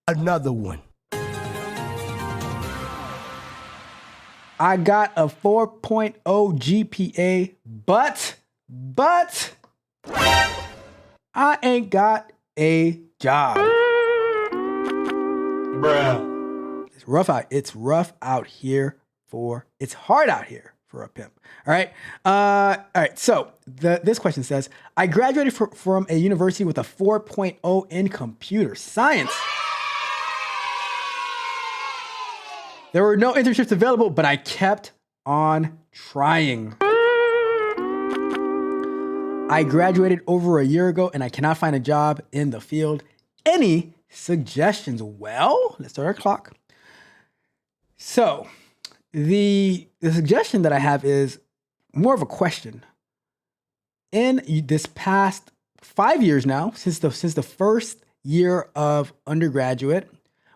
another one. I got a 4.0 GPA, but I ain't got a job. Bruh. It's rough out. It's rough out here it's hard out here for a pimp. All right. All right. So this question says, I graduated from a university with a 4.0 in computer science. There were no internships available, but I kept on trying. I graduated over a year ago and I cannot find a job in the field. Any suggestions? Well, let's start our clock. So the suggestion that I have is more of a question. In this past 5 years now, since the first year of undergraduate,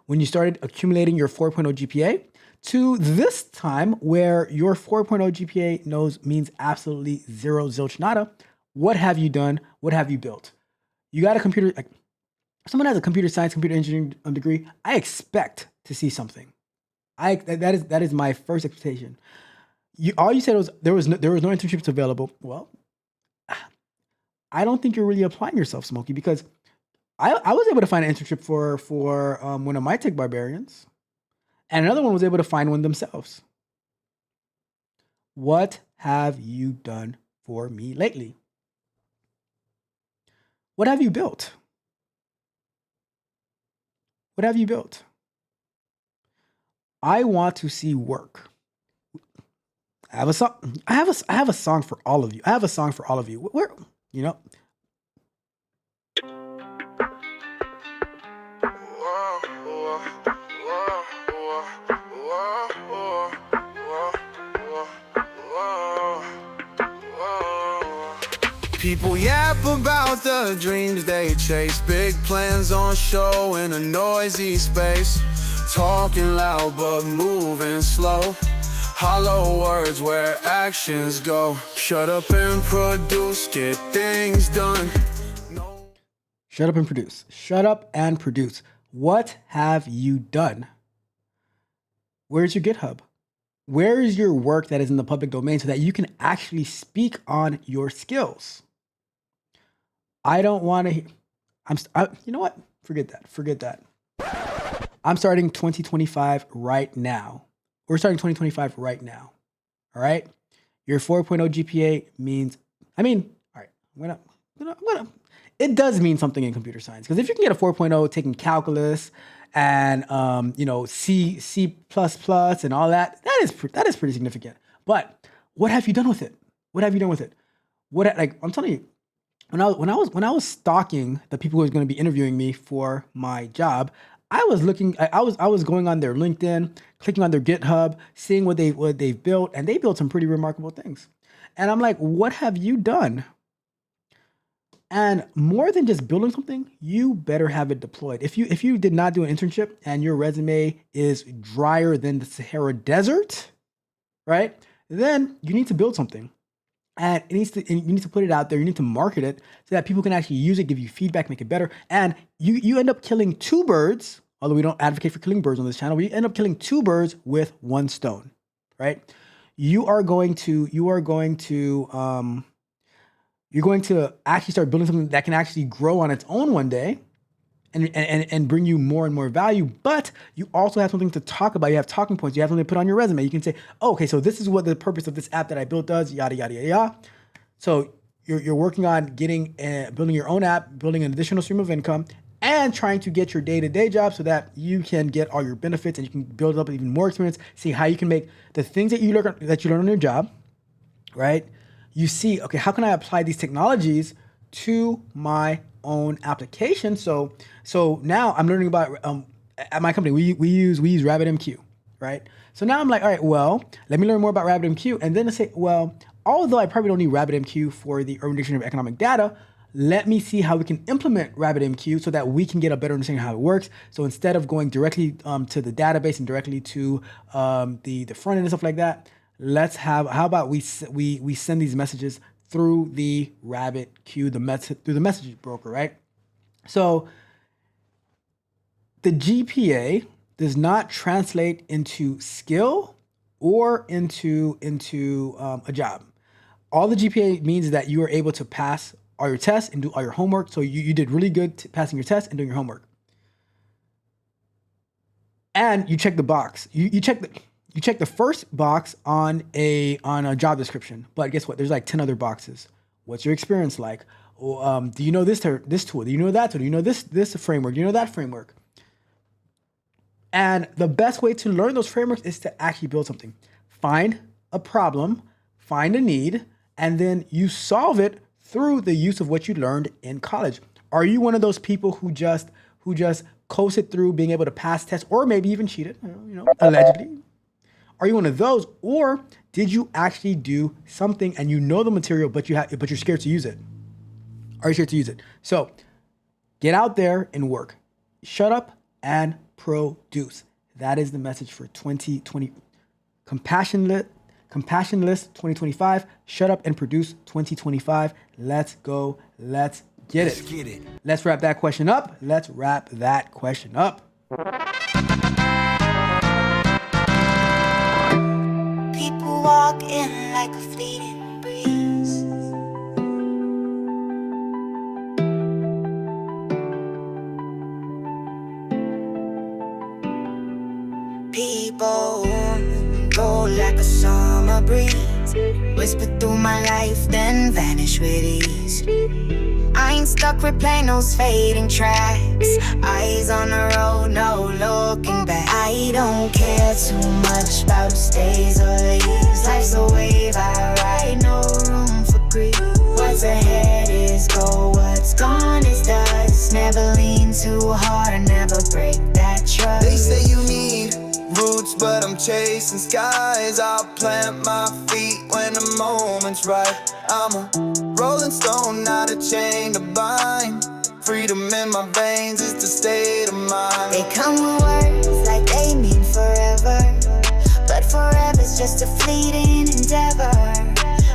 when you started accumulating your 4.0 GPA, to this time where your 4.0 GPA means absolutely zero, zilch, nada, what have you done? What have you built? You got a computer, like someone has a computer science, computer engineering degree, I expect to see something. That is my first expectation. All you said was there was no internships available. Well, I don't think you're really applying yourself, Smokey, because I was able to find an internship for one of my tech barbarians, and another one was able to find one themselves. What have you done for me lately? What have you built? What have you built? I want to see work. I have a song. I have a song for all of you. I have a song for all of you. Where, you know. People yap about the dreams they chase, big plans on show in a noisy space, talking loud but moving slow, hollow words where actions go. Shut up and produce, get things done. Shut up and produce. Shut up and produce. What have you done? Where's your GitHub? Where is your work that is in the public domain so that you can actually speak on your skills? I don't want to. You know what? Forget that. I'm starting 2025 right now. We're starting 2025 right now. All right. Your 4.0 GPA means. All right. I'm gonna. It does mean something in computer science, because if you can get a 4.0 taking calculus and C++ and all that, that is pretty significant. But what have you done with it? I'm telling you. When I was stalking the people who was going to be interviewing me for my job, I was going on their LinkedIn, clicking on their GitHub, seeing what they've built, and they built some pretty remarkable things. And I'm like, what have you done? And more than just building something, you better have it deployed. If you did not do an internship and your resume is drier than the Sahara Desert, right? Then you need to build something. And you need to put it out there. You need to market it so that people can actually use it, give you feedback, make it better. And you end up killing two birds, although we don't advocate for killing birds on this channel. We end up killing two birds with one stone, right? You're going to actually start building something that can actually grow on its own one day and bring you more and more value, but you also have something to talk about. You have talking points. You have something to put on your resume. You can say, oh, okay, so this is what the purpose of this app that I built does, yada, yada, yada, yada. So you're working on building your own app, building an additional stream of income, and trying to get your day-to-day job so that you can get all your benefits and you can build up even more experience, see how you can make the things that you learn on your job, right? You see, okay, how can I apply these technologies to my own application? So now I'm learning about at my company we use RabbitMQ, right? So now I'm like, all right, well, let me learn more about RabbitMQ, and then I say, well, although I probably don't need RabbitMQ for the Urban Dictionary of Economic Data, let me see how we can implement RabbitMQ so that we can get a better understanding of how it works. So instead of going directly to the database and directly to the front end and stuff like that, how about we send these messages through the RabbitMQ, through the message broker, right? So the GPA does not translate into skill or into a job. All the GPA means is that you are able to pass all your tests and do all your homework. So you did really good passing your tests and doing your homework. And you check the box. You check the first box on a job description. But guess what? There's like 10 other boxes. What's your experience like? Do you know this tool? Do you know that tool? Do you know this framework? Do you know that framework? And the best way to learn those frameworks is to actually build something. Find a problem, find a need, and then you solve it through the use of what you learned in college. Are you one of those people who just coasted through being able to pass tests, or maybe even cheated, allegedly? Are you one of those, or did you actually do something and you know the material, but you're scared to use it? Are you scared to use it? So get out there and work. Shut up and produce. That is the message for 2020. Compassionless 2025. Shut up and produce 2025. Let's go. Let's get it. Let's get it. Let's wrap that question up. People walk in like a fleeting breeze. People go like a summer breeze, whisper through my life, then vanish with ease. I ain't stuck replaying those fading tracks. Eyes on the road, no looking back. I don't care too much about who stays or leaves. Life's a wave I ride, no room for grief. What's ahead is gold, what's gone is dust. Never lean too hard and never break that trust. They say you need roots, but I'm chasing skies. I'll plant my feet when the moment's right. I'm a rolling stone, not a chain to bind. Freedom in my veins is the state of mind. They come with words like they mean forever, but forever's just a fleeting endeavor.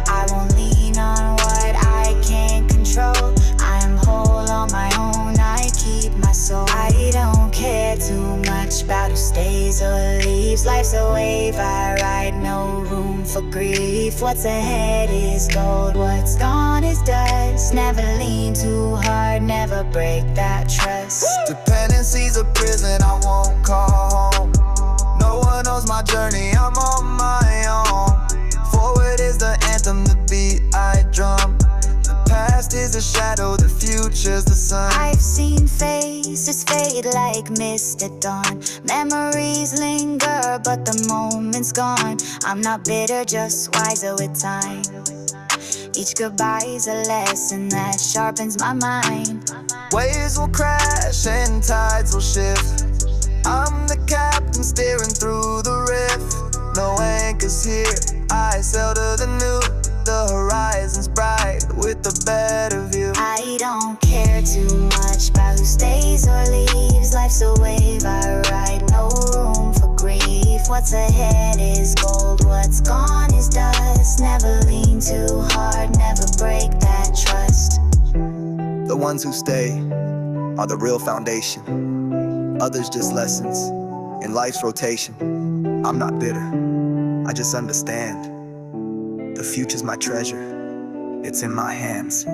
I won't lean on what I can't control. I'm whole on my own, I keep my soul. I don't care too much about who stays or leaves. Life's a wave I ride, no room for grief. What's ahead is gold, what's gone is dust. Never lean too hard, never break that trust. Dependency's a prison I won't call home. No one knows my journey, I'm on my own. Forward is the anthem, the beat I drum. The past is a shadow, the future's the sun. I've seen faces fade like mist at dawn. Memories linger, but the moment's gone. I'm not bitter, just wiser with time. Each goodbye's a lesson that sharpens my mind. Waves will crash and tides will shift. I'm the captain steering through the rift. No anchors here, I sail to the new. The horizon's bright with a better view. I don't care too much about who stays or leaves. Life's a wave I ride, no room for grief. What's ahead is gold, what's gone is dust. Never lean too hard, never break that trust. The ones who stay are the real foundation. Others just lessons in life's rotation. I'm not bitter, I just understand. The future's my treasure, it's in my hands.